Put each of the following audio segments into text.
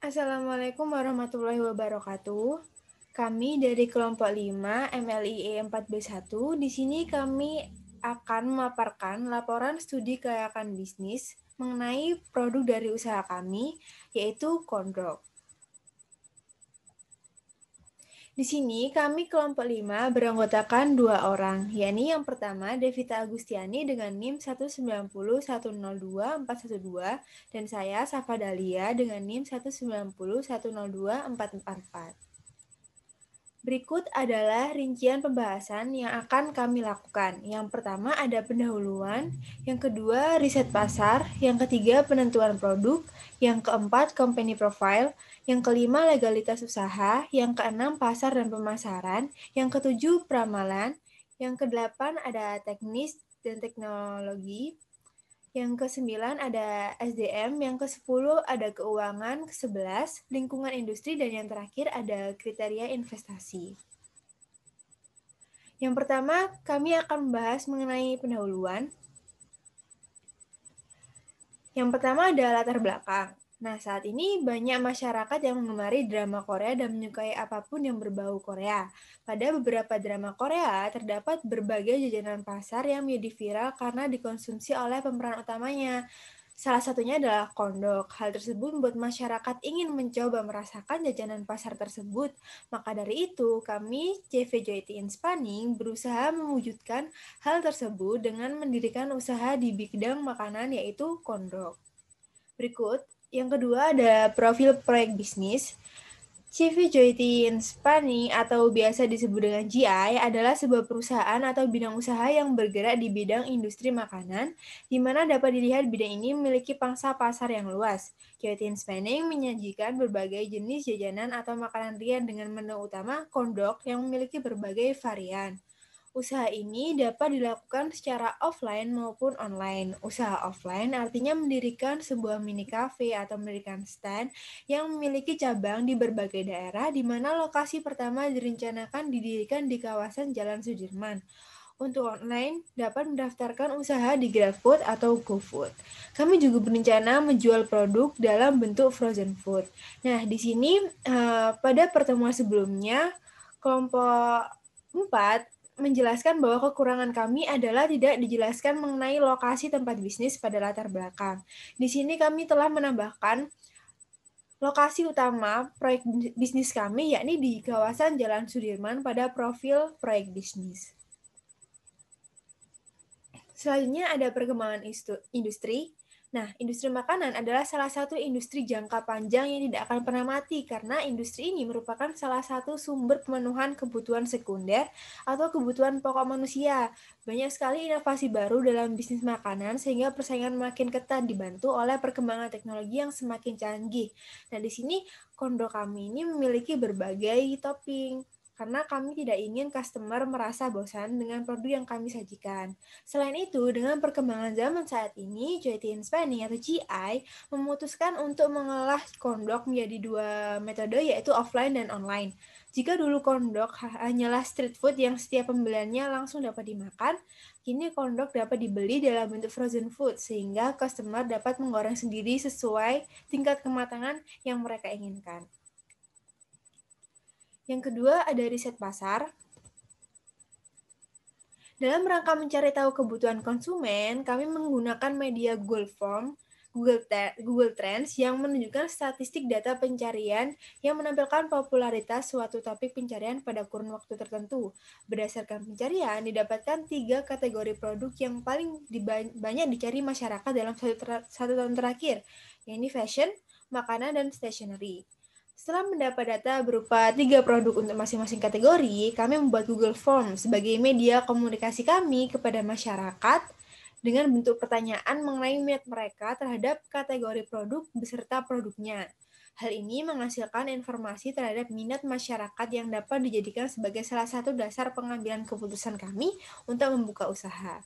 Assalamualaikum warahmatullahi wabarakatuh. Kami dari kelompok 5 MLIE 4B1. Di sini kami akan memaparkan laporan studi kelayakan bisnis mengenai produk dari usaha kami, yaitu Kondrok. Di sini kami kelompok 5 beranggotakan 2 orang, yakni yang pertama Devita Agustiani dengan NIM 190102412 dan saya Safa Dahlia dengan NIM 190102444. Berikut adalah rincian pembahasan yang akan kami lakukan. Yang pertama ada pendahuluan, yang kedua riset pasar, yang ketiga penentuan produk, yang keempat company profile, yang kelima legalitas usaha, yang keenam pasar dan pemasaran, yang ketujuh pramalan, yang kedelapan ada teknis dan teknologi, yang ke-9 ada SDM, yang ke-10 ada keuangan, ke-11 lingkungan industri, dan yang terakhir ada kriteria investasi. Yang pertama, kami akan membahas mengenai pendahuluan. Yang pertama adalah latar belakang. Nah, saat ini banyak masyarakat yang mengemari drama Korea dan menyukai apapun yang berbau Korea. Pada beberapa drama Korea, terdapat berbagai jajanan pasar yang menjadi viral karena dikonsumsi oleh pemeran utamanya. Salah satunya adalah kondok. Hal tersebut membuat masyarakat ingin mencoba merasakan jajanan pasar tersebut. Maka dari itu, kami CVJT Inspanning berusaha mewujudkan hal tersebut dengan mendirikan usaha di bidang makanan, yaitu kondok. Berikut, yang kedua ada profil proyek bisnis. CV Joyti Inspani atau biasa disebut dengan GI adalah sebuah perusahaan atau bidang usaha yang bergerak di bidang industri makanan, di mana dapat dilihat bidang ini memiliki pangsa pasar yang luas. Joyti Inspani menyajikan berbagai jenis jajanan atau makanan ringan dengan menu utama kondok yang memiliki berbagai varian. Usaha ini dapat dilakukan secara offline maupun online. Usaha offline artinya mendirikan sebuah mini cafe atau mendirikan stand yang memiliki cabang di berbagai daerah, di mana lokasi pertama direncanakan didirikan di kawasan Jalan Sudirman. Untuk online, dapat mendaftarkan usaha di GrabFood atau GoFood. Kami juga berencana menjual produk dalam bentuk frozen food. Nah, di sini pada pertemuan sebelumnya, kelompok 4 menjelaskan bahwa kekurangan kami adalah tidak dijelaskan mengenai lokasi tempat bisnis pada latar belakang. Di sini kami telah menambahkan lokasi utama proyek bisnis kami, yakni di kawasan Jalan Sudirman pada profil proyek bisnis. Selanjutnya ada perkembangan industri. Nah, industri makanan adalah salah satu industri jangka panjang yang tidak akan pernah mati karena industri ini merupakan salah satu sumber pemenuhan kebutuhan sekunder atau kebutuhan pokok manusia. Banyak sekali inovasi baru dalam bisnis makanan sehingga persaingan makin ketat dibantu oleh perkembangan teknologi yang semakin canggih. Nah, di sini kondo kami ini memiliki berbagai topping karena kami tidak ingin customer merasa bosan dengan produk yang kami sajikan. Selain itu, dengan perkembangan zaman saat ini, Joyti Inspani atau GI memutuskan untuk mengolah kondok menjadi dua metode, yaitu offline dan online. Jika dulu kondok hanyalah street food yang setiap pembeliannya langsung dapat dimakan, kini kondok dapat dibeli dalam bentuk frozen food, sehingga customer dapat menggoreng sendiri sesuai tingkat kematangan yang mereka inginkan. Yang kedua ada riset pasar. Dalam rangka mencari tahu kebutuhan konsumen, kami menggunakan media Google Form, Google Trends yang menunjukkan statistik data pencarian yang menampilkan popularitas suatu topik pencarian pada kurun waktu tertentu. Berdasarkan pencarian, didapatkan 3 kategori produk yang paling banyak dicari masyarakat dalam satu tahun terakhir, yaitu fashion, makanan, dan stationery. Setelah mendapat data berupa 3 produk untuk masing-masing kategori, kami membuat Google Form sebagai media komunikasi kami kepada masyarakat dengan bentuk pertanyaan mengenai minat mereka terhadap kategori produk beserta produknya. Hal ini menghasilkan informasi terhadap minat masyarakat yang dapat dijadikan sebagai salah satu dasar pengambilan keputusan kami untuk membuka usaha.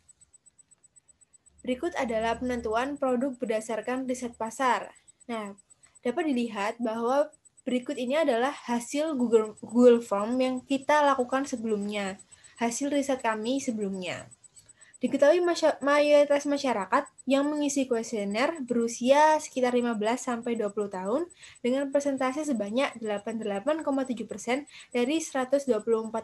Berikut adalah penentuan produk berdasarkan riset pasar. Nah, dapat dilihat bahwa berikut ini adalah hasil Google Form yang kita lakukan sebelumnya, hasil riset kami sebelumnya. Diketahui mayoritas masyarakat yang mengisi kuesioner berusia sekitar 15-20 tahun dengan persentase sebanyak 88,7% dari 124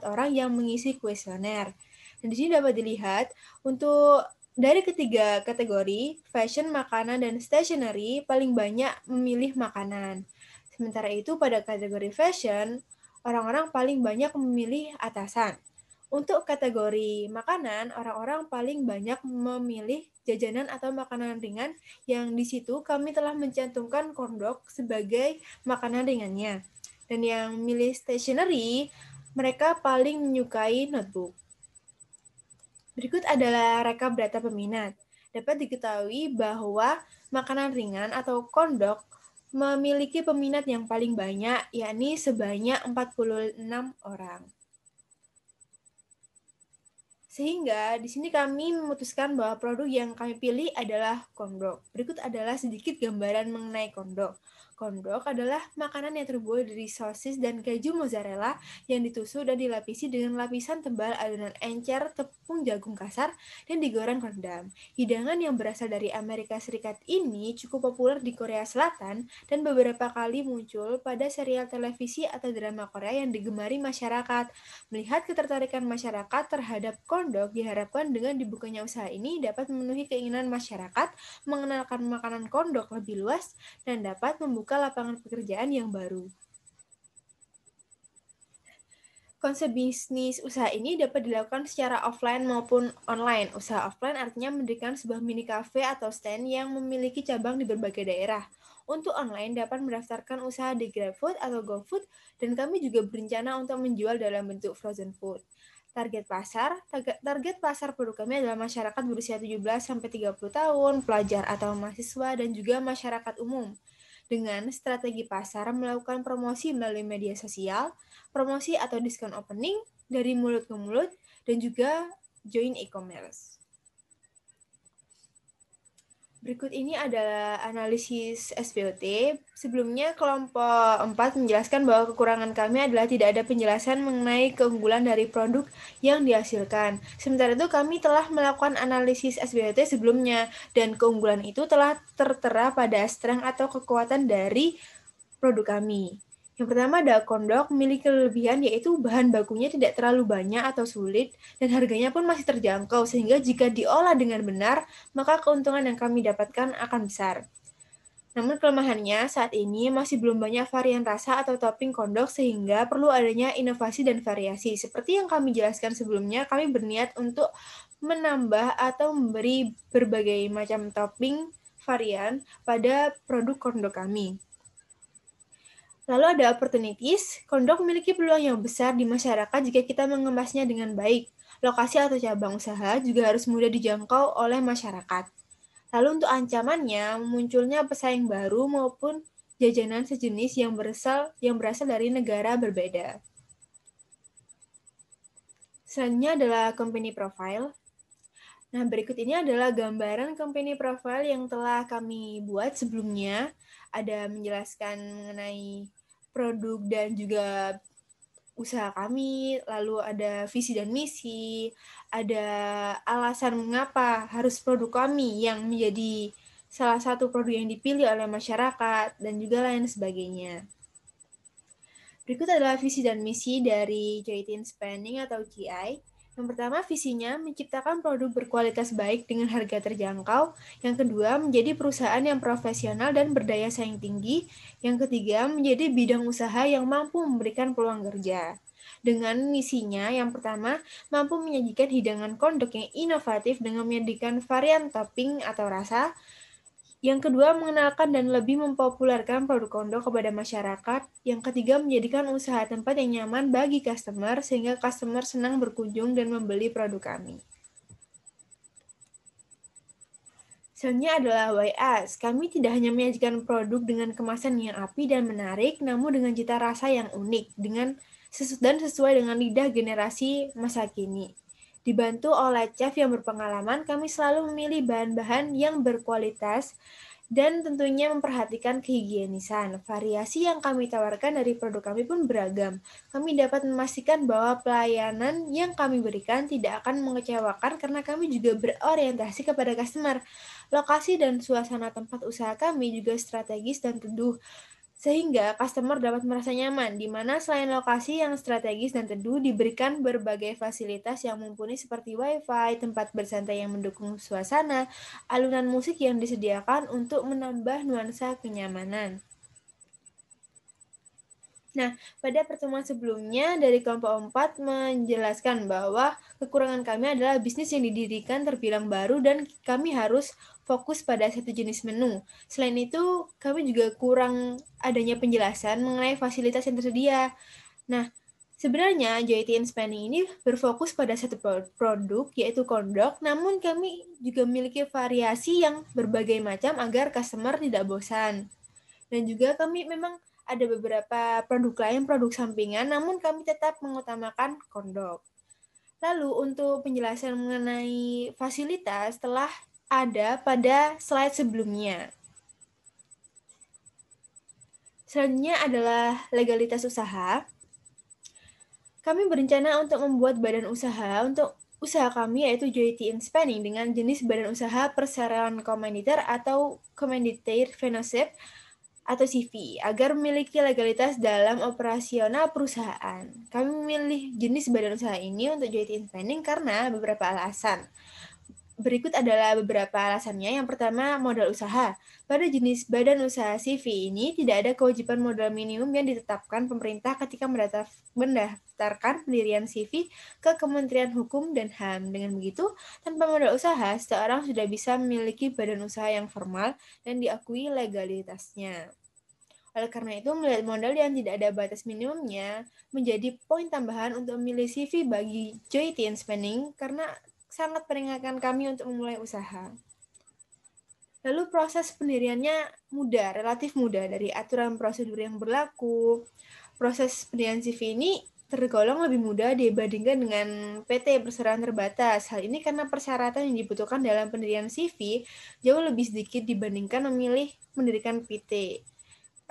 orang yang mengisi kuesioner. Dan di sini dapat dilihat untuk dari ketiga kategori, fashion, makanan, dan stationery paling banyak memilih makanan. Sementara itu pada kategori fashion, orang-orang paling banyak memilih atasan. Untuk kategori makanan, orang-orang paling banyak memilih jajanan atau makanan ringan yang di situ kami telah mencantumkan kondok sebagai makanan ringannya. Dan yang memilih stationery, mereka paling menyukai notebook. Berikut adalah rekap data peminat. Dapat diketahui bahwa makanan ringan atau kondok memiliki peminat yang paling banyak, yakni sebanyak 46 orang. Sehingga di sini kami memutuskan bahwa produk yang kami pilih adalah kondok. Berikut adalah sedikit gambaran mengenai kondok. Kondok adalah makanan yang terbuat dari sosis dan keju mozzarella yang ditusuk dan dilapisi dengan lapisan tebal adonan encer, tepung jagung kasar, dan digoreng rendam. Hidangan yang berasal dari Amerika Serikat ini cukup populer di Korea Selatan dan beberapa kali muncul pada serial televisi atau drama Korea yang digemari masyarakat. Melihat ketertarikan masyarakat terhadap kondok, diharapkan dengan dibukanya usaha ini dapat memenuhi keinginan masyarakat mengenalkan makanan kondok lebih luas dan dapat membuka lapangan pekerjaan yang baru. Konsep bisnis usaha ini dapat dilakukan secara offline maupun online. Usaha offline artinya mendirikan sebuah mini cafe atau stand yang memiliki cabang di berbagai daerah. Untuk online dapat mendaftarkan usaha di GrabFood atau GoFood, dan kami juga berencana untuk menjual dalam bentuk frozen food. Target pasar produk kami adalah masyarakat berusia 17-30 tahun, pelajar atau mahasiswa, dan juga masyarakat umum. Dengan strategi pasar melakukan promosi melalui media sosial, promosi atau diskon opening dari mulut ke mulut, dan juga join e-commerce. Berikut ini adalah analisis SPOT. Sebelumnya, kelompok 4 menjelaskan bahwa kekurangan kami adalah tidak ada penjelasan mengenai keunggulan dari produk yang dihasilkan. Sementara itu, kami telah melakukan analisis SPOT sebelumnya, dan keunggulan itu telah tertera pada strength atau kekuatan dari produk kami. Yang pertama ada kondok, memiliki kelebihan yaitu bahan bakunya tidak terlalu banyak atau sulit, dan harganya pun masih terjangkau, sehingga jika diolah dengan benar, maka keuntungan yang kami dapatkan akan besar. Namun kelemahannya saat ini masih belum banyak varian rasa atau topping kondok, sehingga perlu adanya inovasi dan variasi. Seperti yang kami jelaskan sebelumnya, kami berniat untuk menambah atau memberi berbagai macam topping varian pada produk kondok kami. Lalu ada opportunities, kondok memiliki peluang yang besar di masyarakat jika kita mengemasnya dengan baik. Lokasi atau cabang usaha juga harus mudah dijangkau oleh masyarakat. Lalu untuk ancamannya, munculnya pesaing baru maupun jajanan sejenis yang berasal dari negara berbeda. Selanjutnya adalah company profile. Nah, berikut ini adalah gambaran company profile yang telah kami buat sebelumnya. Ada menjelaskan mengenai produk dan juga usaha kami, lalu ada visi dan misi, ada alasan mengapa harus produk kami yang menjadi salah satu produk yang dipilih oleh masyarakat, dan juga lain sebagainya. Berikut adalah visi dan misi dari Joytin Spending atau GI. Yang pertama, visinya menciptakan produk berkualitas baik dengan harga terjangkau. Yang kedua, menjadi perusahaan yang profesional dan berdaya saing tinggi. Yang ketiga, menjadi bidang usaha yang mampu memberikan peluang kerja. Dengan misinya, yang pertama, mampu menyajikan hidangan kondok yang inovatif dengan menyajikan varian topping atau rasa. Yang kedua, mengenalkan dan lebih mempopulerkan produk kondok kepada masyarakat. Yang ketiga, menjadikan usaha tempat yang nyaman bagi customer, sehingga customer senang berkunjung dan membeli produk kami. Selanjutnya adalah Why Us. Kami tidak hanya menyajikan produk dengan kemasan yang apik dan menarik, namun dengan cita rasa yang unik, dan sesuai dengan lidah generasi masa kini. Dibantu oleh chef yang berpengalaman, kami selalu memilih bahan-bahan yang berkualitas Dan tentunya memperhatikan kehigienisan. Variasi yang kami tawarkan dari produk kami pun beragam. Kami dapat memastikan bahwa pelayanan yang kami berikan tidak akan mengecewakan karena kami juga berorientasi kepada customer. Lokasi dan suasana tempat usaha kami juga strategis dan teduh, sehingga customer dapat merasa nyaman, di mana selain lokasi yang strategis dan teduh, diberikan berbagai fasilitas yang mumpuni seperti Wi-Fi, tempat bersantai yang mendukung suasana, alunan musik yang disediakan untuk menambah nuansa kenyamanan. Nah, pada pertemuan sebelumnya dari kelompok 4 menjelaskan bahwa kekurangan kami adalah bisnis yang didirikan terbilang baru dan kami harus fokus pada satu jenis menu. Selain itu, kami juga kurang adanya penjelasan mengenai fasilitas yang tersedia. Nah, sebenarnya Joyety and Spanning ini berfokus pada satu produk, yaitu kondok, namun kami juga memiliki variasi yang berbagai macam agar customer tidak bosan. Dan juga kami memang ada beberapa produk lain, produk sampingan, namun kami tetap mengutamakan kondok. Lalu untuk penjelasan mengenai fasilitas telah ada pada slide sebelumnya. Selanjutnya adalah legalitas usaha. Kami berencana untuk membuat badan usaha untuk usaha kami yaitu Joyety and Spanning dengan jenis badan usaha perseroan komanditer atau Commandeered Fellowship atau CV agar memiliki legalitas dalam operasional perusahaan. Kami memilih jenis badan usaha ini untuk Joyety and Spanning karena beberapa alasan. Berikut adalah beberapa alasannya. Yang pertama, modal usaha. Pada jenis badan usaha CV ini tidak ada kewajiban modal minimum yang ditetapkan pemerintah ketika mendaftarkan pendirian CV ke Kementerian Hukum dan HAM. Dengan begitu, tanpa modal usaha, seseorang sudah bisa memiliki badan usaha yang formal dan diakui legalitasnya. Oleh karena itu, melihat modal yang tidak ada batas minimumnya menjadi poin tambahan untuk memilih CV bagi Joyety and Spanning karena sangat meringankan kami untuk memulai usaha. Lalu proses pendiriannya mudah, relatif mudah dari aturan prosedur yang berlaku. Proses pendirian CV ini tergolong lebih mudah dibandingkan dengan PT perseroan terbatas. Hal ini karena persyaratan yang dibutuhkan dalam pendirian CV jauh lebih sedikit dibandingkan memilih mendirikan PT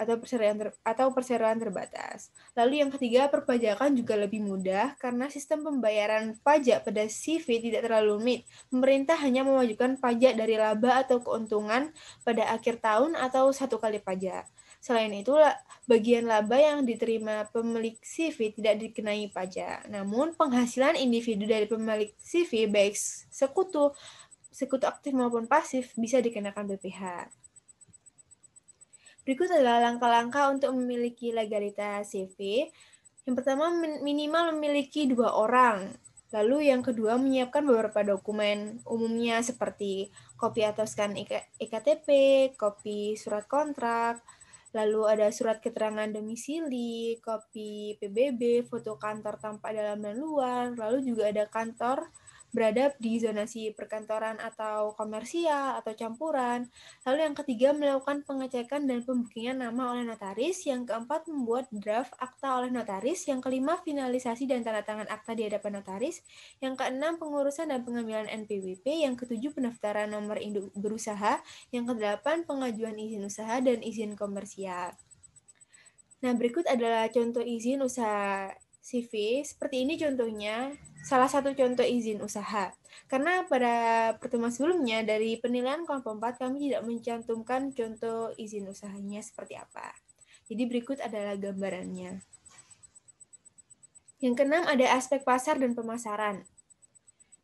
atau perseroan terbatas. Lalu yang ketiga, perpajakan juga lebih mudah karena sistem pembayaran pajak pada CV tidak terlalu rumit. Pemerintah hanya memajukan pajak dari laba atau keuntungan pada akhir tahun atau satu kali pajak. Selain itu, bagian laba yang diterima pemilik CV tidak dikenai pajak. Namun, penghasilan individu dari pemilik CV baik sekutu aktif maupun pasif bisa dikenakan BPH. Berikut adalah langkah-langkah untuk memiliki legalitas CV. Yang pertama, minimal memiliki 2 orang. Lalu yang kedua, menyiapkan beberapa dokumen umumnya seperti kopi atau scan EKTP, kopi surat kontrak, lalu ada surat keterangan domisili, kopi PBB, foto kantor tampak dalam dan luar, lalu juga ada kantor berada di zonasi perkantoran atau komersial atau campuran. Lalu yang ketiga, melakukan pengecekan dan pembuktian nama oleh notaris. Yang keempat, membuat draft akta oleh notaris. Yang kelima, finalisasi dan tanda tangan akta di hadapan notaris. Yang keenam, pengurusan dan pengambilan NPWP. Yang ketujuh, pendaftaran nomor induk berusaha. Yang kedelapan, pengajuan izin usaha dan izin komersial. Nah, berikut adalah contoh izin usaha CV. Seperti ini contohnya, salah satu contoh izin usaha. Karena pada pertemuan sebelumnya dari penilaian kelompok 4 kami tidak mencantumkan contoh izin usahanya seperti apa. Jadi berikut adalah gambarannya. Yang keenam ada aspek pasar dan pemasaran.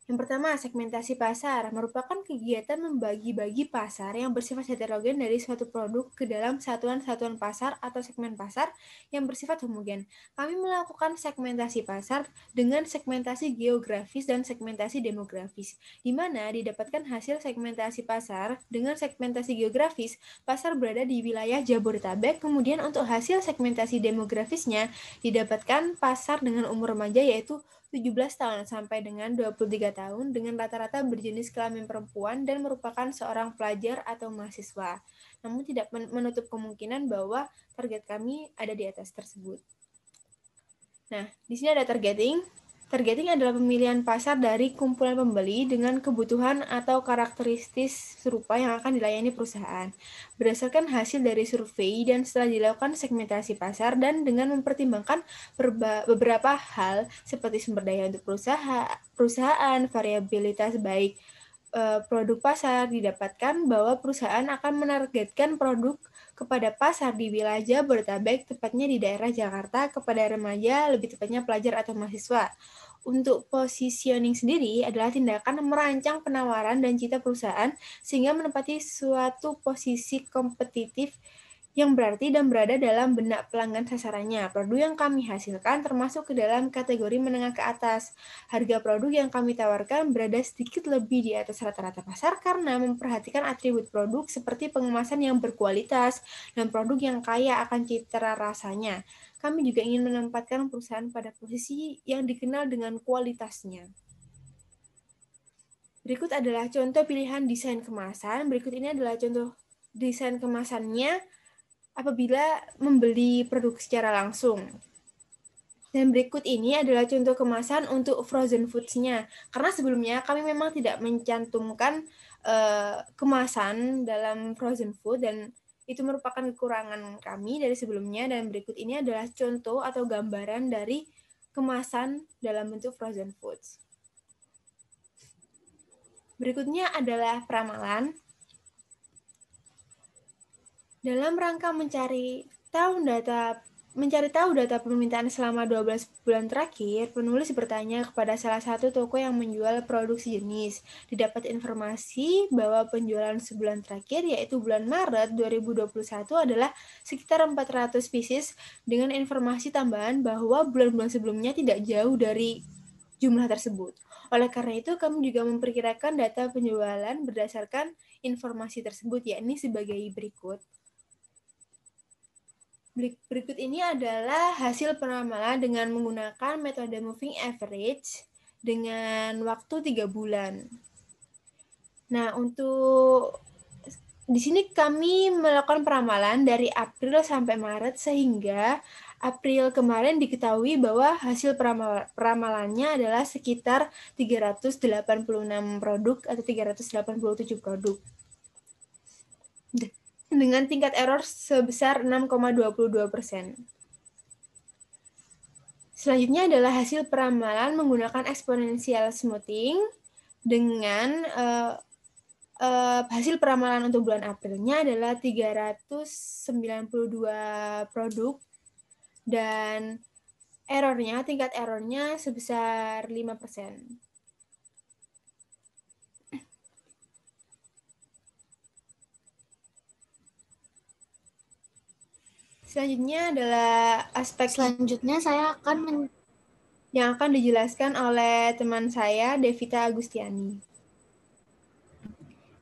Yang pertama, segmentasi pasar merupakan kegiatan membagi-bagi pasar yang bersifat heterogen dari suatu produk ke dalam satuan-satuan pasar atau segmen pasar yang bersifat homogen. Kami melakukan segmentasi pasar dengan segmentasi geografis dan segmentasi demografis, di mana didapatkan hasil segmentasi pasar dengan segmentasi geografis, pasar berada di wilayah Jabodetabek, kemudian untuk hasil segmentasi demografisnya didapatkan pasar dengan umur remaja yaitu 17 tahun sampai dengan 23 tahun dengan rata-rata berjenis kelamin perempuan dan merupakan seorang pelajar atau mahasiswa. Namun tidak menutup kemungkinan bahwa target kami ada di atas tersebut. Nah, di sini ada targeting. Targeting adalah pemilihan pasar dari kumpulan pembeli dengan kebutuhan atau karakteristik serupa yang akan dilayani perusahaan. Berdasarkan hasil dari survei dan setelah dilakukan segmentasi pasar dan dengan mempertimbangkan beberapa hal seperti sumber daya untuk perusahaan, variabilitas baik produk pasar, didapatkan bahwa perusahaan akan menargetkan produk kepada pasar di wilayah Jabodetabek, tepatnya di daerah Jakarta, kepada remaja, lebih tepatnya pelajar atau mahasiswa. Untuk positioning sendiri adalah tindakan merancang penawaran dan cita perusahaan sehingga menempati suatu posisi kompetitif yang berarti dan berada dalam benak pelanggan sasarannya. Produk yang kami hasilkan termasuk ke dalam kategori menengah ke atas. Harga produk yang kami tawarkan berada sedikit lebih di atas rata-rata pasar karena memperhatikan atribut produk seperti pengemasan yang berkualitas dan produk yang kaya akan citra rasanya. Kami juga ingin menempatkan perusahaan pada posisi yang dikenal dengan kualitasnya. Berikut adalah contoh pilihan desain kemasan. Berikut ini adalah contoh desain kemasannya apabila membeli produk secara langsung. Dan berikut ini adalah contoh kemasan untuk frozen foods-nya. Karena sebelumnya kami memang tidak mencantumkan kemasan dalam frozen food dan itu merupakan kekurangan kami dari sebelumnya. Dan berikut ini adalah contoh atau gambaran dari kemasan dalam bentuk frozen foods. Berikutnya adalah peramalan. Dalam rangka mencari tahu data permintaan selama 12 bulan terakhir, penulis bertanya kepada salah satu toko yang menjual produk sejenis. Didapat informasi bahwa penjualan sebulan terakhir, yaitu bulan Maret 2021, adalah sekitar 400 pieces, dengan informasi tambahan bahwa bulan-bulan sebelumnya tidak jauh dari jumlah tersebut. Oleh karena itu, kami juga memperkirakan data penjualan berdasarkan informasi tersebut, yakni sebagai berikut. Berikut ini adalah hasil peramalan dengan menggunakan metode moving average dengan waktu 3 bulan. Nah, untuk di sini kami melakukan peramalan dari April sampai Maret sehingga April kemarin diketahui bahwa hasil peramalannya adalah sekitar 386 produk atau 387 produk. Dengan tingkat error sebesar 6,22%. Selanjutnya adalah hasil peramalan menggunakan exponential smoothing dengan hasil peramalan untuk bulan Aprilnya adalah 392 produk dan tingkat errornya sebesar 5%. Selanjutnya adalah aspek yang akan dijelaskan oleh teman saya, Devita Agustiani.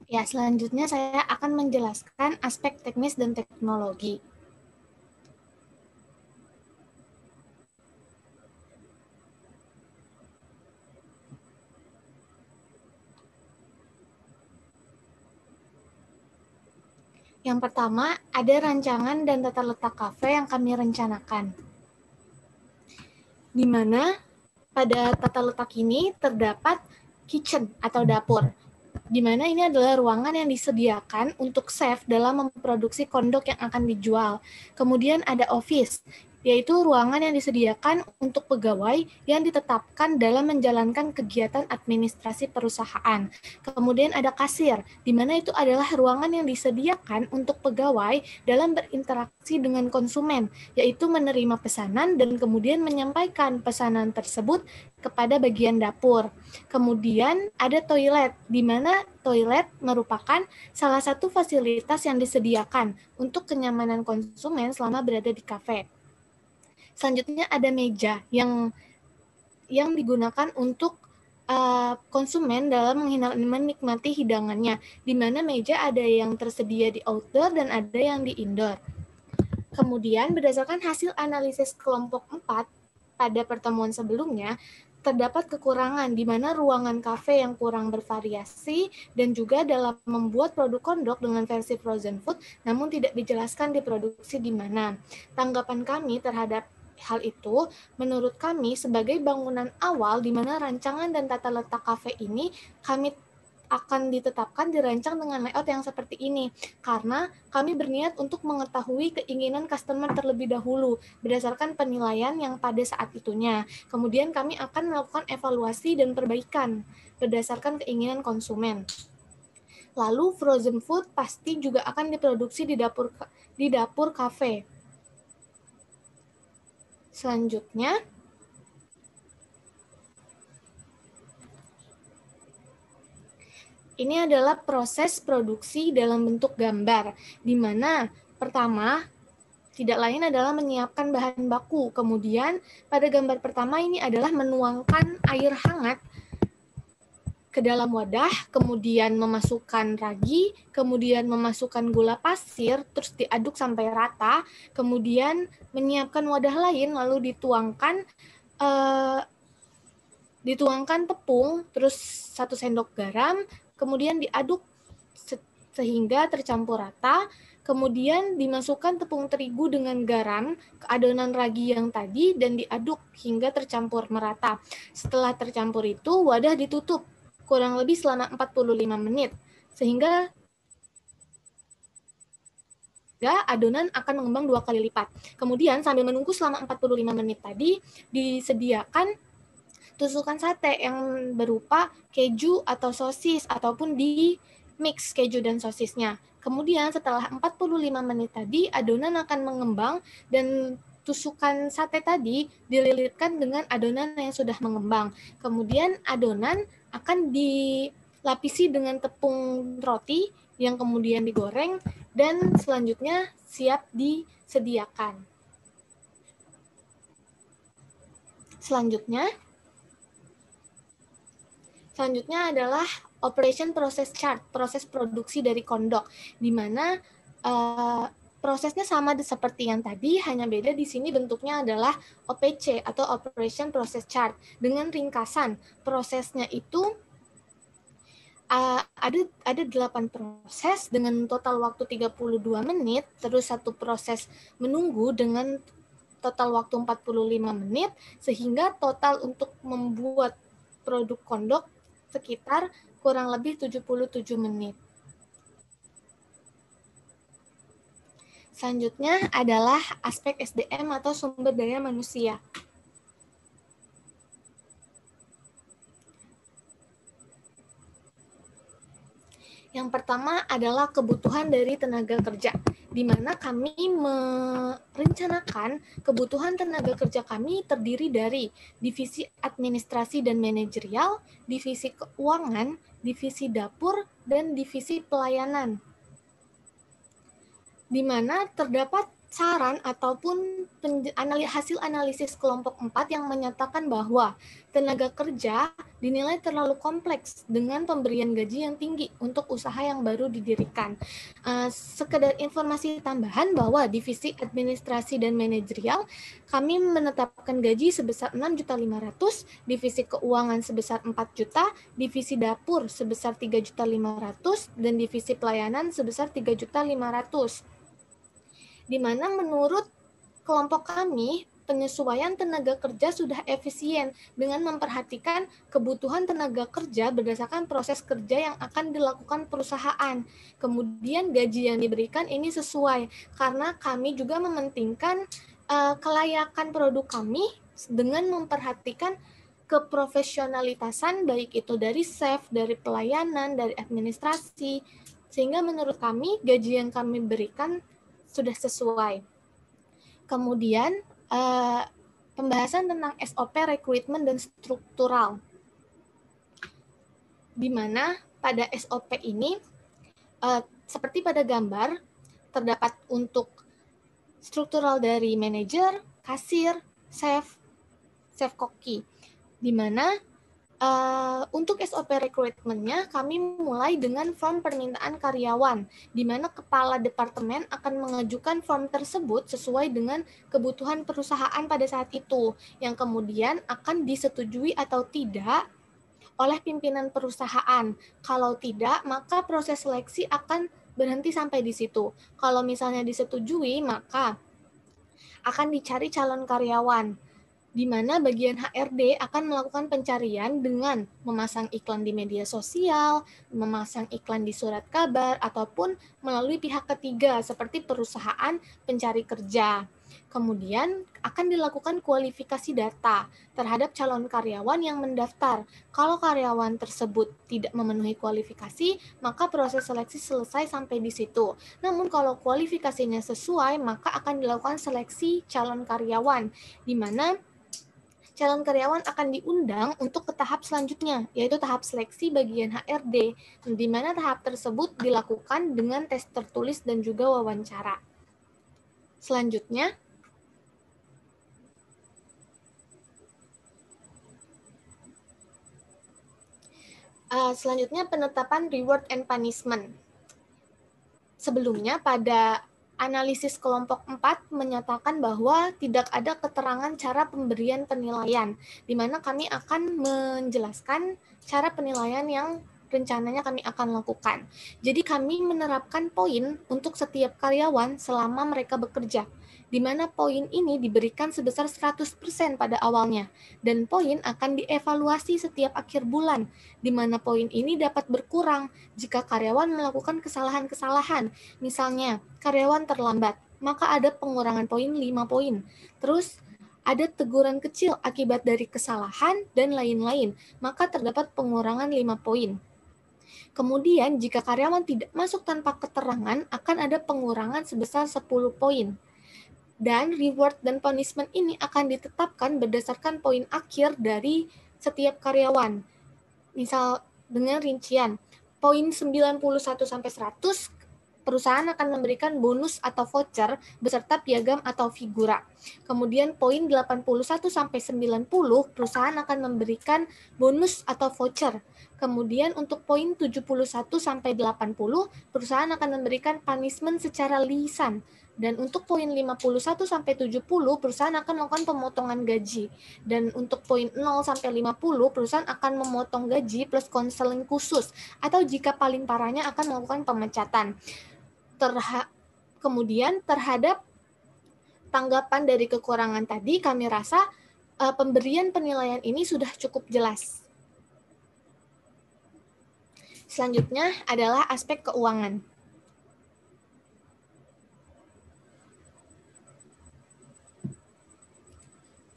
Ya, selanjutnya saya akan menjelaskan aspek teknis dan teknologi. Yang pertama, ada rancangan dan tata letak kafe yang kami rencanakan. Di mana pada tata letak ini terdapat kitchen atau dapur, di mana ini adalah ruangan yang disediakan untuk chef dalam memproduksi kondok yang akan dijual. Kemudian ada office, yaitu ruangan yang disediakan untuk pegawai yang ditetapkan dalam menjalankan kegiatan administrasi perusahaan. Kemudian ada kasir, di mana itu adalah ruangan yang disediakan untuk pegawai dalam berinteraksi dengan konsumen, yaitu menerima pesanan dan kemudian menyampaikan pesanan tersebut kepada bagian dapur. Kemudian ada toilet, di mana toilet merupakan salah satu fasilitas yang disediakan untuk kenyamanan konsumen selama berada di kafe. Selanjutnya ada meja yang digunakan untuk konsumen dalam menikmati hidangannya, di mana meja ada yang tersedia di outdoor dan ada yang di indoor. Kemudian berdasarkan hasil analisis kelompok 4 pada pertemuan sebelumnya, terdapat kekurangan di mana ruangan kafe yang kurang bervariasi dan juga dalam membuat produk kondok dengan versi frozen food namun tidak dijelaskan diproduksi di mana. Tanggapan kami terhadap hal itu, menurut kami sebagai bangunan awal di mana rancangan dan tata letak kafe ini kami akan ditetapkan dirancang dengan layout yang seperti ini karena kami berniat untuk mengetahui keinginan customer terlebih dahulu berdasarkan penilaian yang pada saat itunya. Kemudian kami akan melakukan evaluasi dan perbaikan berdasarkan keinginan konsumen. Lalu frozen food pasti juga akan diproduksi di dapur kafe. Selanjutnya, ini adalah proses produksi dalam bentuk gambar, di mana pertama tidak lain adalah menyiapkan bahan baku. Kemudian pada gambar pertama ini adalah menuangkan air hangat ke dalam wadah, kemudian memasukkan ragi, kemudian memasukkan gula pasir, terus diaduk sampai rata, kemudian menyiapkan wadah lain, lalu dituangkan tepung, terus 1 sendok garam, kemudian diaduk sehingga tercampur rata, kemudian dimasukkan tepung terigu dengan garam ke adonan ragi yang tadi dan diaduk hingga tercampur merata. Setelah tercampur itu, wadah ditutup kurang lebih selama 45 menit, sehingga adonan akan mengembang 2 kali lipat. Kemudian sambil menunggu selama 45 menit tadi, disediakan tusukan sate yang berupa keju atau sosis, ataupun di mix keju dan sosisnya. Kemudian setelah 45 menit tadi, adonan akan mengembang dan tusukan sate tadi dililitkan dengan adonan yang sudah mengembang. Kemudian adonan akan dilapisi dengan tepung roti yang kemudian digoreng dan selanjutnya siap disediakan. Selanjutnya adalah operation process chart, proses produksi dari kondok, di mana prosesnya sama seperti yang tadi, hanya beda di sini bentuknya adalah OPC atau operation process chart. Dengan ringkasan, prosesnya itu ada 8 proses dengan total waktu 32 menit, terus 1 proses menunggu dengan total waktu 45 menit, sehingga total untuk membuat produk kondok sekitar kurang lebih 77 menit. Selanjutnya adalah aspek SDM atau sumber daya manusia. Yang pertama adalah kebutuhan dari tenaga kerja, di mana kami merencanakan kebutuhan tenaga kerja kami terdiri dari divisi administrasi dan manajerial, divisi keuangan, divisi dapur, dan divisi pelayanan, di mana terdapat saran ataupun hasil analisis kelompok 4 yang menyatakan bahwa tenaga kerja dinilai terlalu kompleks dengan pemberian gaji yang tinggi untuk usaha yang baru didirikan. Sekedar informasi tambahan bahwa divisi administrasi dan manajerial kami menetapkan gaji sebesar 6.500.000, divisi keuangan sebesar 4 juta, divisi dapur sebesar 3.500.000, dan divisi pelayanan sebesar 3.500.000. Di mana menurut kelompok kami, penyesuaian tenaga kerja sudah efisien dengan memperhatikan kebutuhan tenaga kerja berdasarkan proses kerja yang akan dilakukan perusahaan. Kemudian gaji yang diberikan ini sesuai, karena kami juga mementingkan kelayakan produk kami dengan memperhatikan keprofesionalitasan, baik itu dari chef, dari pelayanan, dari administrasi, sehingga menurut kami gaji yang kami berikan sudah sesuai. Kemudian pembahasan tentang SOP rekrutmen dan struktural, di mana pada SOP ini seperti pada gambar terdapat untuk struktural dari manajer, kasir, chef koki, di mana untuk SOP rekrutmennya kami mulai dengan form permintaan karyawan, di mana kepala departemen akan mengajukan form tersebut sesuai dengan kebutuhan perusahaan pada saat itu, yang kemudian akan disetujui atau tidak oleh pimpinan perusahaan. Kalau tidak, maka proses seleksi akan berhenti sampai di situ. Kalau misalnya disetujui, maka akan dicari calon karyawan, di mana bagian HRD akan melakukan pencarian dengan memasang iklan di media sosial, memasang iklan di surat kabar, ataupun melalui pihak ketiga seperti perusahaan pencari kerja. Kemudian akan dilakukan kualifikasi data terhadap calon karyawan yang mendaftar. Kalau karyawan tersebut tidak memenuhi kualifikasi, maka proses seleksi selesai sampai di situ. Namun kalau kualifikasinya sesuai, maka akan dilakukan seleksi calon karyawan, di mana calon karyawan akan diundang untuk ke tahap selanjutnya, yaitu tahap seleksi bagian HRD, di mana tahap tersebut dilakukan dengan tes tertulis dan juga wawancara. Selanjutnya, penetapan reward and punishment. Sebelumnya pada analisis kelompok 4 menyatakan bahwa tidak ada keterangan cara pemberian penilaian, di mana kami akan menjelaskan cara penilaian yang rencananya kami akan lakukan. Jadi kami menerapkan poin untuk setiap karyawan selama mereka bekerja, di mana poin ini diberikan sebesar 100% pada awalnya, dan poin akan dievaluasi setiap akhir bulan, di mana poin ini dapat berkurang jika karyawan melakukan kesalahan-kesalahan. Misalnya, karyawan terlambat, maka ada pengurangan poin 5 poin. Terus, ada teguran kecil akibat dari kesalahan dan lain-lain, maka terdapat pengurangan 5 poin. Kemudian, jika karyawan tidak masuk tanpa keterangan, akan ada pengurangan sebesar 10 poin. Dan reward dan punishment ini akan ditetapkan berdasarkan poin akhir dari setiap karyawan. Misal dengan rincian, poin 91-100, perusahaan akan memberikan bonus atau voucher beserta piagam atau figura. Kemudian poin 81-90, perusahaan akan memberikan bonus atau voucher. Kemudian untuk poin 71-80, perusahaan akan memberikan punishment secara lisan. Dan untuk poin 51-70, perusahaan akan melakukan pemotongan gaji. Dan untuk poin 0-50, perusahaan akan memotong gaji plus konseling khusus. Atau jika paling parahnya akan melakukan pemecatan. Kemudian terhadap tanggapan dari kekurangan tadi, kami rasa pemberian penilaian ini sudah cukup jelas. Selanjutnya adalah aspek keuangan.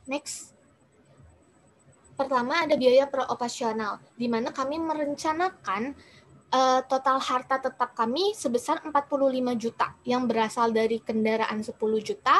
Next. Pertama ada biaya operasional, di mana kami merencanakan total harta tetap kami sebesar 45 juta yang berasal dari kendaraan 10 juta,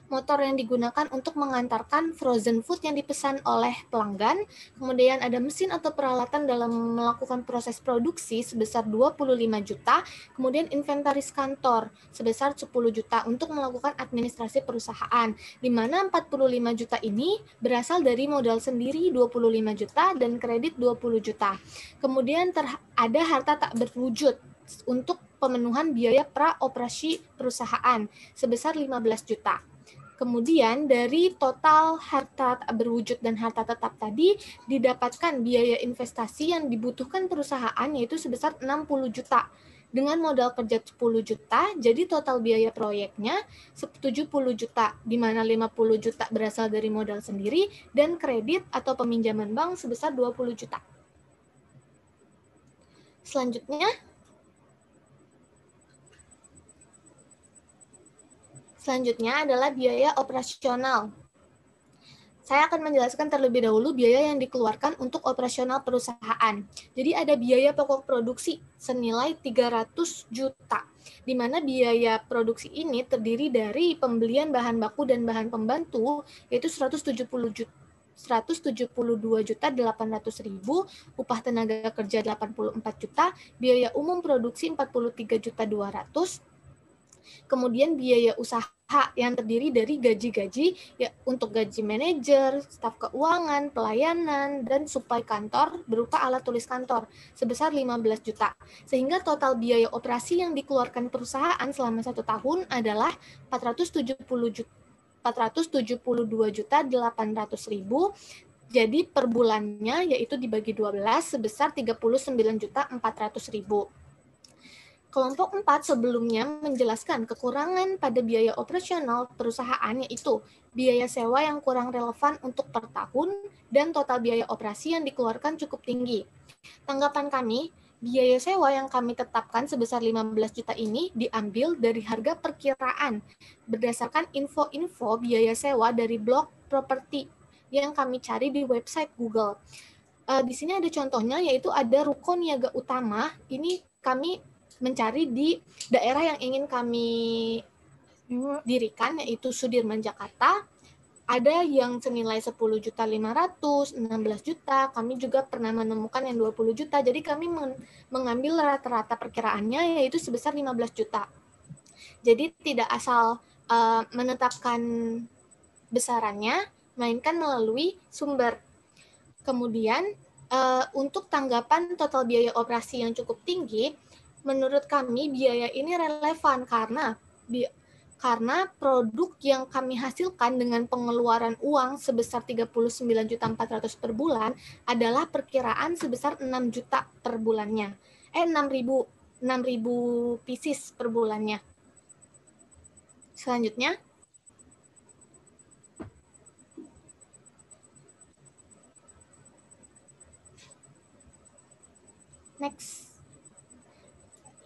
motor yang digunakan untuk mengantarkan frozen food yang dipesan oleh pelanggan, kemudian ada mesin atau peralatan dalam melakukan proses produksi sebesar 25 juta, kemudian inventaris kantor sebesar 10 juta untuk melakukan administrasi perusahaan, di mana 45 juta ini berasal dari modal sendiri 25 juta dan kredit 20 juta. Kemudian ada harta tak berwujud untuk pemenuhan biaya pra-operasi perusahaan sebesar 15 juta. Kemudian dari total harta tak berwujud dan harta tetap tadi didapatkan biaya investasi yang dibutuhkan perusahaan yaitu sebesar 60 juta. Dengan modal kerja 10 juta, jadi total biaya proyeknya 70 juta, di mana 50 juta berasal dari modal sendiri dan kredit atau peminjaman bank sebesar 20 juta. Selanjutnya adalah biaya operasional. Saya akan menjelaskan terlebih dahulu biaya yang dikeluarkan untuk operasional perusahaan. Jadi ada biaya pokok produksi senilai 300 juta, di mana biaya produksi ini terdiri dari pembelian bahan baku dan bahan pembantu, yaitu 172.800.000, upah tenaga kerja 84 juta, biaya umum produksi 43.200.000, kemudian biaya usaha yang terdiri dari gaji-gaji ya, untuk gaji manajer, staf keuangan, pelayanan, dan suplai kantor berupa alat tulis kantor sebesar 15 juta. Sehingga total biaya operasi yang dikeluarkan perusahaan selama 1 tahun adalah 472.800.000. Jadi per bulannya yaitu dibagi 12 sebesar 39.400.000. Kelompok 4 sebelumnya menjelaskan kekurangan pada biaya operasional perusahaan, yaitu biaya sewa yang kurang relevan untuk per tahun dan total biaya operasi yang dikeluarkan cukup tinggi. Tanggapan kami, biaya sewa yang kami tetapkan sebesar 15 juta ini diambil dari harga perkiraan berdasarkan info-info biaya sewa dari blog properti yang kami cari di website Google. Di sini ada contohnya, yaitu ada Ruko Niaga Utama. Ini kami mencari di daerah yang ingin kami dirikan, yaitu Sudirman, Jakarta. Ada yang senilai 10.500.000, 16 juta, kami juga pernah menemukan yang 20 juta, jadi kami mengambil rata-rata perkiraannya yaitu sebesar 15 juta. Jadi tidak asal menetapkan besarannya, melainkan melalui sumber. Kemudian untuk tanggapan total biaya operasi yang cukup tinggi, menurut kami biaya ini relevan karena produk yang kami hasilkan dengan pengeluaran uang sebesar 39.400.000 per bulan adalah perkiraan sebesar 6 juta per bulannya. 6.000 pieces per bulannya. Selanjutnya, next.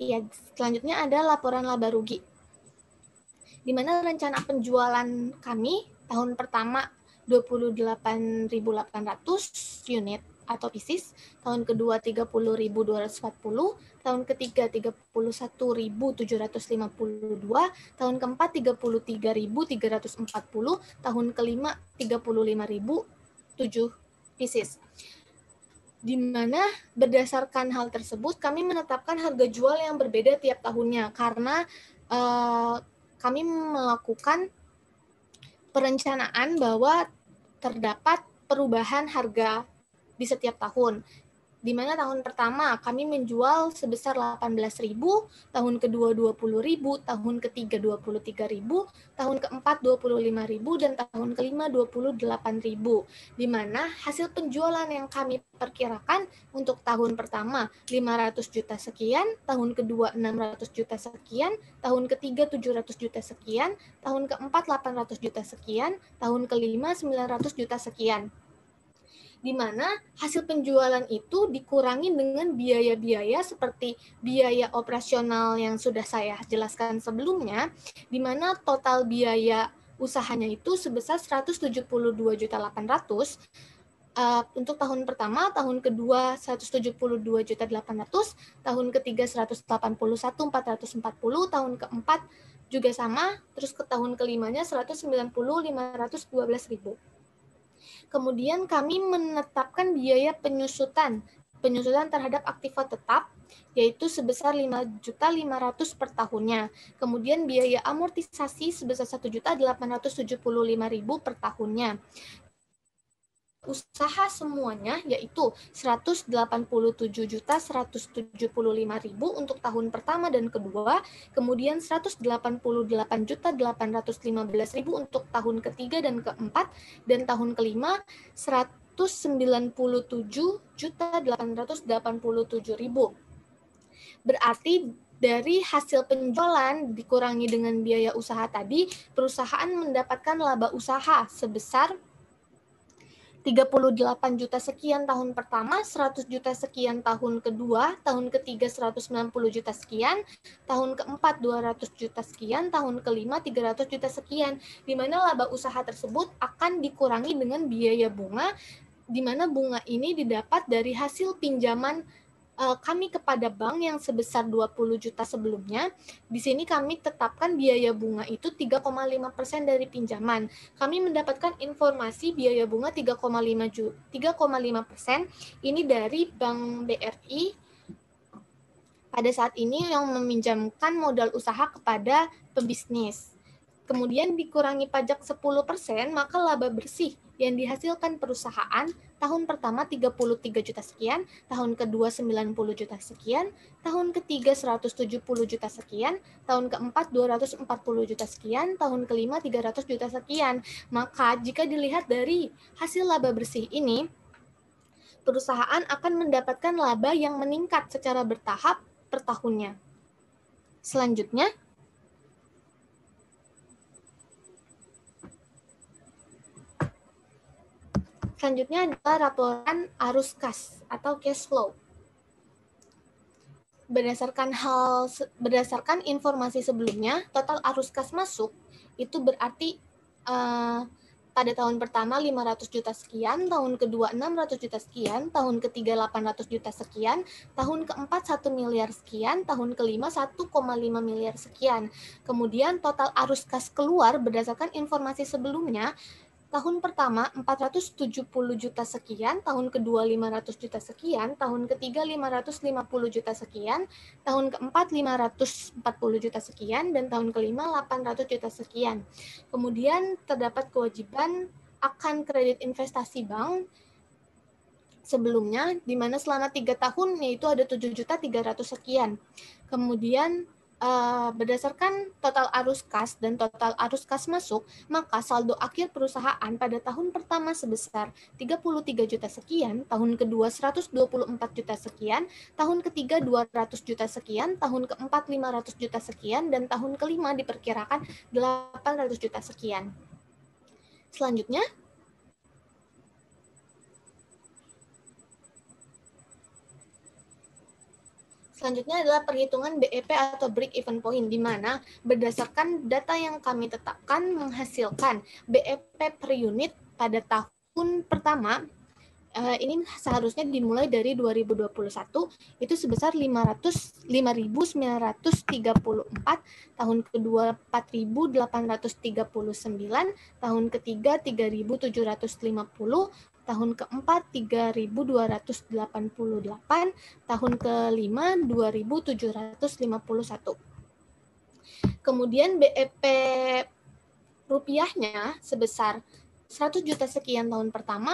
Iya, selanjutnya ada laporan laba rugi, di mana rencana penjualan kami tahun pertama 28.800 unit atau pieces, tahun kedua 30.240, tahun ketiga 31.752, tahun keempat 33.340, tahun kelima 35.007 pieces. Di mana berdasarkan hal tersebut kami menetapkan harga jual yang berbeda tiap tahunnya karena kami melakukan perencanaan bahwa terdapat perubahan harga di setiap tahun. Di mana tahun pertama kami menjual sebesar 18.000, tahun kedua 20.000, tahun ketiga 23.000, tahun keempat 25.000, dan tahun kelima 28.000. Di mana hasil penjualan yang kami perkirakan untuk tahun pertama 500 juta sekian, tahun kedua 600 juta sekian, tahun ketiga 700 juta sekian, tahun keempat 800 juta sekian, tahun kelima 900 juta sekian. Di mana hasil penjualan itu dikurangi dengan biaya-biaya seperti biaya operasional yang sudah saya jelaskan sebelumnya, di mana total biaya usahanya itu sebesar 172.800.000 untuk tahun pertama, tahun kedua 172.800.000, tahun ketiga 181.440, tahun keempat juga sama, terus ke tahun kelimanya 190.512.000. Kemudian kami menetapkan biaya penyusutan terhadap aktiva tetap, yaitu sebesar 5.500.000 per tahunnya. Kemudian biaya amortisasi sebesar 1.875.000 per tahunnya. Usaha semuanya yaitu 187.175.000 untuk tahun pertama dan kedua, kemudian 188.815.000 untuk tahun ketiga dan keempat, dan tahun kelima 197.887.000. Berarti dari hasil penjualan dikurangi dengan biaya usaha tadi, perusahaan mendapatkan laba usaha sebesar 38 juta sekian tahun pertama, 100 juta sekian tahun kedua, tahun ketiga 190 juta sekian, tahun keempat 200 juta sekian, tahun kelima 300 juta sekian, di mana laba usaha tersebut akan dikurangi dengan biaya bunga, di mana bunga ini didapat dari hasil pinjaman kami kepada bank yang sebesar 20 juta sebelumnya. Di sini kami tetapkan biaya bunga itu 3,5% dari pinjaman. Kami mendapatkan informasi biaya bunga 3,5% ini dari Bank BRI pada saat ini yang meminjamkan modal usaha kepada pebisnis. Kemudian dikurangi pajak 10%, maka laba bersih yang dihasilkan perusahaan tahun pertama 33 juta sekian, tahun kedua 90 juta sekian, tahun ketiga 170 juta sekian, tahun keempat 240 juta sekian, tahun kelima 300 juta sekian. Maka jika dilihat dari hasil laba bersih ini, perusahaan akan mendapatkan laba yang meningkat secara bertahap per tahunnya. Selanjutnya adalah laporan arus kas atau cash flow. Berdasarkan informasi sebelumnya, total arus kas masuk itu berarti pada tahun pertama 500 juta sekian, tahun kedua 600 juta sekian, tahun ketiga 800 juta sekian, tahun keempat 1 miliar sekian, tahun kelima 1,5 miliar sekian. Kemudian total arus kas keluar berdasarkan informasi sebelumnya, tahun pertama 470 juta sekian, tahun kedua 500 juta sekian, tahun ketiga 550 juta sekian, tahun keempat 540 juta sekian, dan tahun kelima 800 juta sekian. Kemudian terdapat kewajiban akan kredit investasi bank sebelumnya, di mana selama 3 tahun yaitu ada 7.300.000 sekian. Kemudian berdasarkan total arus kas dan total arus kas masuk, maka saldo akhir perusahaan pada tahun pertama sebesar 33 juta sekian, tahun kedua 124 juta sekian, tahun ketiga 200 juta sekian, tahun keempat 500 juta sekian, dan tahun kelima diperkirakan 800 juta sekian. Selanjutnya, adalah perhitungan BEP atau break even point, di mana berdasarkan data yang kami tetapkan menghasilkan BEP per unit pada tahun pertama, ini seharusnya dimulai dari 2021, itu sebesar 5.934, tahun kedua 4.839, tahun ketiga 3.750, tahun keempat 3.288, tahun kelima 2.751. Kemudian BEP rupiahnya sebesar 100 juta sekian tahun pertama,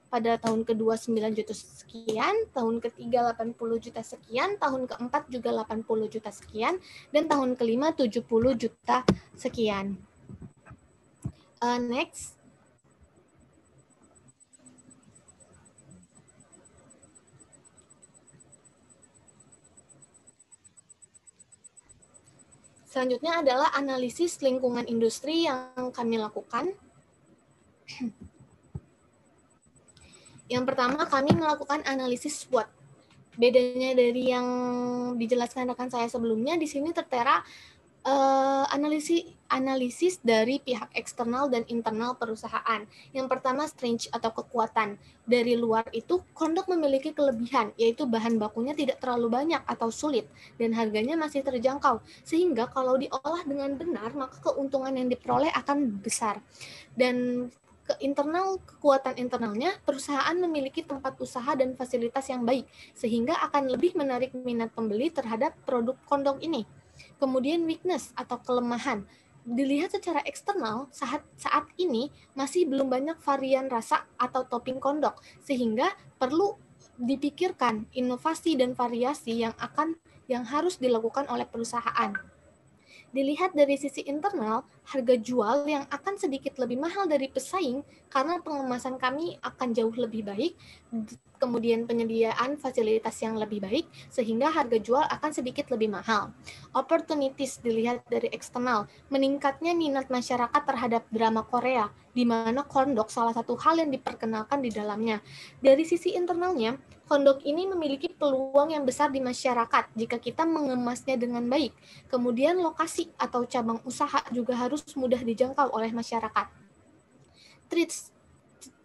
pada tahun kedua 9 juta sekian, tahun ketiga 80 juta sekian, tahun keempat juga 80 juta sekian, dan tahun kelima 70 juta sekian. Next. Selanjutnya adalah analisis lingkungan industri yang kami lakukan. Yang pertama, kami melakukan analisis SWOT. Bedanya dari yang dijelaskan rekan saya sebelumnya, di sini tertera analisis dari pihak eksternal dan internal perusahaan. Yang pertama, strength atau kekuatan. Dari luar itu, Kondok memiliki kelebihan, yaitu bahan bakunya tidak terlalu banyak atau sulit, dan harganya masih terjangkau. Sehingga kalau diolah dengan benar, maka keuntungan yang diperoleh akan besar. Dan kekuatan internalnya, perusahaan memiliki tempat usaha dan fasilitas yang baik, sehingga akan lebih menarik minat pembeli terhadap produk Kondok ini. Kemudian weakness atau kelemahan. Dilihat secara eksternal, saat ini masih belum banyak varian rasa atau topping Kondok, sehingga perlu dipikirkan inovasi dan variasi yang harus dilakukan oleh perusahaan. Dilihat dari sisi internal, harga jual yang akan sedikit lebih mahal dari pesaing karena pengemasan kami akan jauh lebih baik, kemudian penyediaan fasilitas yang lebih baik, sehingga harga jual akan sedikit lebih mahal. Opportunities dilihat dari eksternal, meningkatnya minat masyarakat terhadap drama Korea, di mana Kondok salah satu hal yang diperkenalkan di dalamnya. Dari sisi internalnya, Kondok ini memiliki peluang yang besar di masyarakat jika kita mengemasnya dengan baik. Kemudian lokasi atau cabang usaha juga harus mudah dijangkau oleh masyarakat. Threats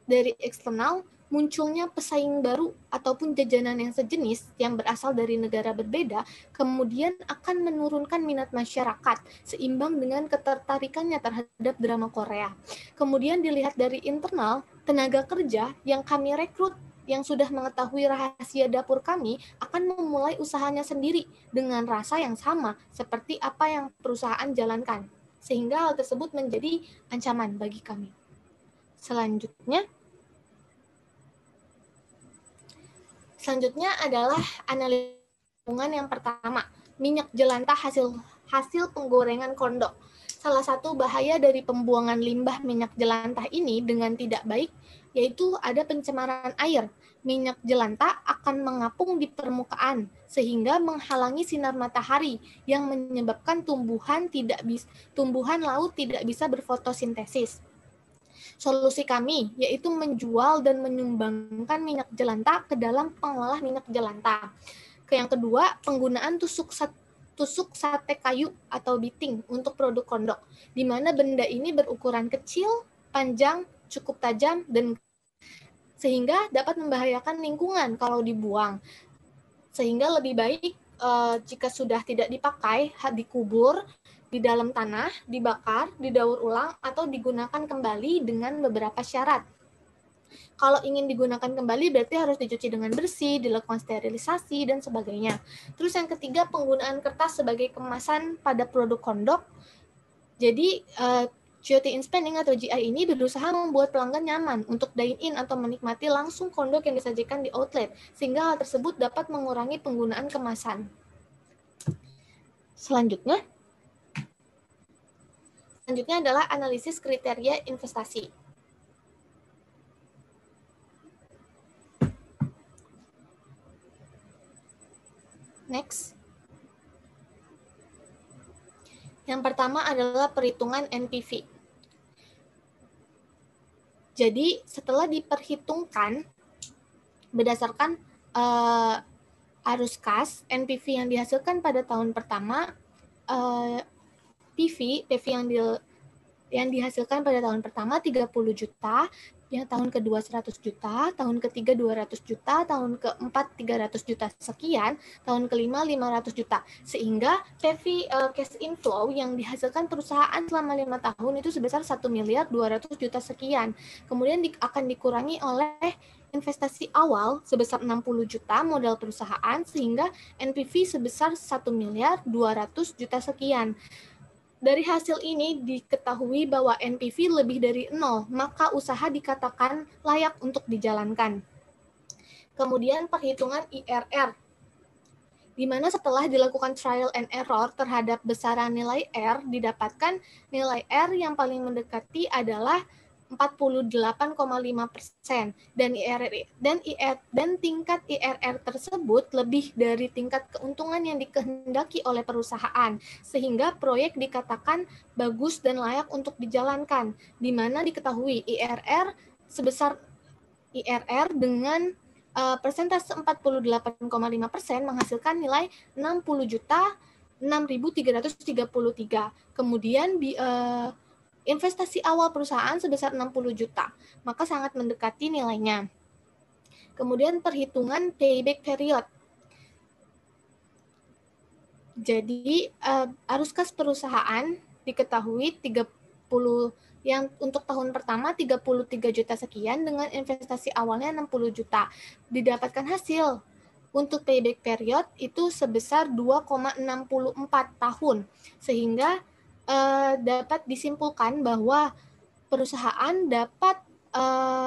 dari eksternal, munculnya pesaing baru ataupun jajanan yang sejenis yang berasal dari negara berbeda, kemudian akan menurunkan minat masyarakat seimbang dengan ketertarikannya terhadap drama Korea. Kemudian dilihat dari internal, tenaga kerja yang kami rekrut yang sudah mengetahui rahasia dapur kami akan memulai usahanya sendiri dengan rasa yang sama seperti apa yang perusahaan jalankan, sehingga hal tersebut menjadi ancaman bagi kami. Selanjutnya adalah analisis lingkungan yang pertama, minyak jelantah hasil penggorengan Kondok. Salah satu bahaya dari pembuangan limbah minyak jelantah ini dengan tidak baik yaitu ada pencemaran air. Minyak jelantah akan mengapung di permukaan sehingga menghalangi sinar matahari yang menyebabkan tumbuhan laut tidak bisa berfotosintesis. Solusi kami yaitu menjual dan menyumbangkan minyak jelantah ke dalam pengolah minyak jelantah. Yang kedua, penggunaan tusuk sate kayu atau biting untuk produk kondok, di mana benda ini berukuran kecil, panjang, cukup tajam, dan sehingga dapat membahayakan lingkungan kalau dibuang. Sehingga lebih baik jika sudah tidak dipakai, dikubur di dalam tanah, dibakar, didaur ulang, atau digunakan kembali dengan beberapa syarat. Kalau ingin digunakan kembali berarti harus dicuci dengan bersih, dilakukan sterilisasi, dan sebagainya. Terus yang ketiga, penggunaan kertas sebagai kemasan pada produk kondok. Jadi, GOT in Spending atau GI ini berusaha membuat pelanggan nyaman untuk dine-in atau menikmati langsung kondok yang disajikan di outlet, sehingga hal tersebut dapat mengurangi penggunaan kemasan. Selanjutnya adalah analisis kriteria investasi. Next. Yang pertama adalah perhitungan NPV. Jadi setelah diperhitungkan berdasarkan arus kas, NPV yang dihasilkan pada tahun pertama, PV yang dihasilkan pada tahun pertama 30 juta, yang tahun kedua 100 juta, tahun ketiga 200 juta, tahun keempat 300 juta sekian, tahun kelima 500 juta. Sehingga PV cash inflow yang dihasilkan perusahaan selama 5 tahun itu sebesar 1 miliar 200 juta sekian. Kemudian akan dikurangi oleh investasi awal sebesar 60 juta modal perusahaan, sehingga NPV sebesar 1 miliar 200 juta sekian. Dari hasil ini diketahui bahwa NPV lebih dari 0, maka usaha dikatakan layak untuk dijalankan. Kemudian perhitungan IRR, di mana setelah dilakukan trial and error terhadap besaran nilai R, didapatkan nilai R yang paling mendekati adalah 48,5% dan tingkat IRR tersebut lebih dari tingkat keuntungan yang dikehendaki oleh perusahaan, sehingga proyek dikatakan bagus dan layak untuk dijalankan, di mana diketahui IRR dengan persentase 48,5% menghasilkan nilai 60 juta 6.333. Kemudian investasi awal perusahaan sebesar 60 juta, maka sangat mendekati nilainya. Kemudian perhitungan payback period. Jadi arus kas perusahaan diketahui 30 yang untuk tahun pertama 33 juta sekian dengan investasi awalnya 60 juta. Didapatkan hasil untuk payback period itu sebesar 2,64 tahun, sehingga dapat disimpulkan bahwa perusahaan dapat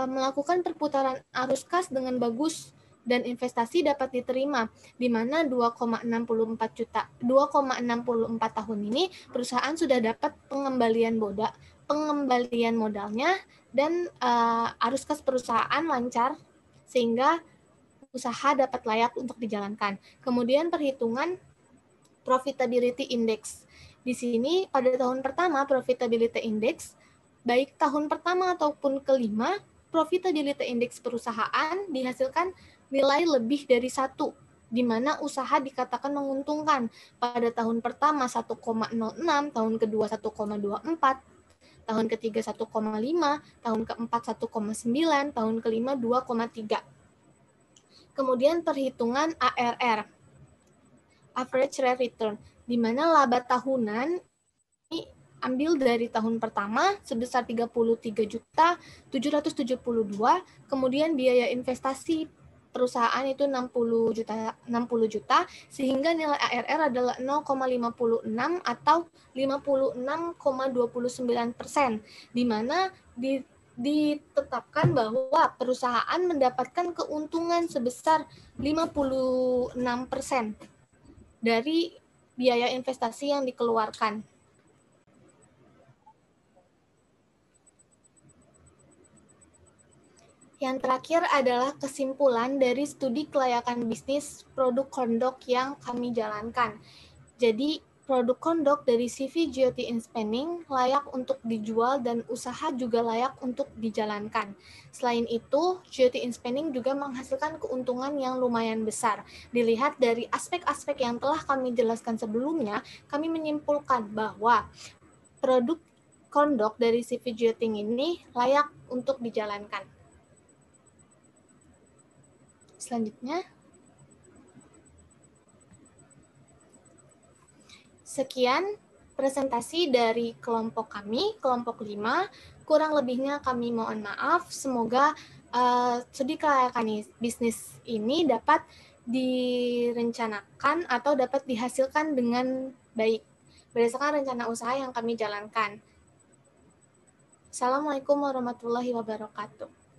melakukan perputaran arus kas dengan bagus dan investasi dapat diterima, di mana 2,64 tahun ini perusahaan sudah dapat pengembalian modalnya dan arus kas perusahaan lancar sehingga usaha dapat layak untuk dijalankan. Kemudian perhitungan profitability index. Di sini pada tahun pertama profitability index, baik tahun pertama ataupun kelima, profitability index perusahaan dihasilkan nilai lebih dari 1, di mana usaha dikatakan menguntungkan. Pada tahun pertama 1,06, tahun kedua 1,24, tahun ketiga 1,5, tahun keempat 1,9, tahun kelima 2,3. Kemudian perhitungan ARR, average rate return, di mana laba tahunan ini ambil dari tahun pertama sebesar 33.772, kemudian biaya investasi perusahaan itu 60 juta, sehingga nilai ARR adalah 0,56 atau 56,29%, di mana ditetapkan bahwa perusahaan mendapatkan keuntungan sebesar 56% dari biaya investasi yang dikeluarkan. Yang terakhir adalah kesimpulan dari studi kelayakan bisnis produk kondok yang kami jalankan. Jadi, produk kondok dari CV GOT Inspanning layak untuk dijual dan usaha juga layak untuk dijalankan. Selain itu, GOT Inspanning juga menghasilkan keuntungan yang lumayan besar. Dilihat dari aspek-aspek yang telah kami jelaskan sebelumnya, kami menyimpulkan bahwa produk kondok dari CV GOT ini layak untuk dijalankan. Selanjutnya, sekian presentasi dari kelompok kami, kelompok 5. Kurang lebihnya kami mohon maaf. Semoga studi kelayakan bisnis ini dapat direncanakan atau dapat dihasilkan dengan baik berdasarkan rencana usaha yang kami jalankan. Assalamualaikum warahmatullahi wabarakatuh.